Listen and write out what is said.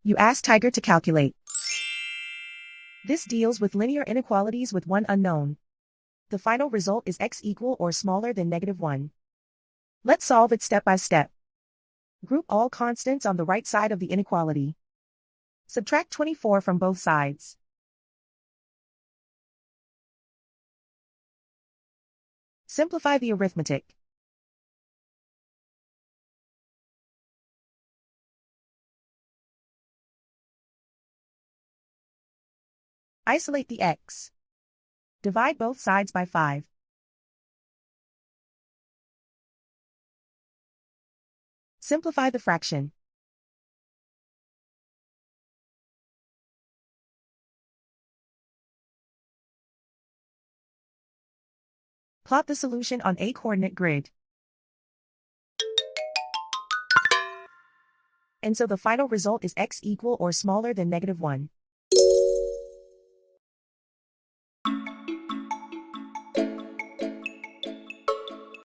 You ask Tiger to calculate. This deals with linear inequalities with one unknown. The final result is x equal or smaller than -1. Let's solve it step by step. Group all constants on the right side of the inequality. Subtract 24 from both sides. Simplify the arithmetic. Isolate the x. Divide both sides by 5. Simplify the fraction. Plot the solution on a coordinate grid. And so the final result is x equal or smaller than -1.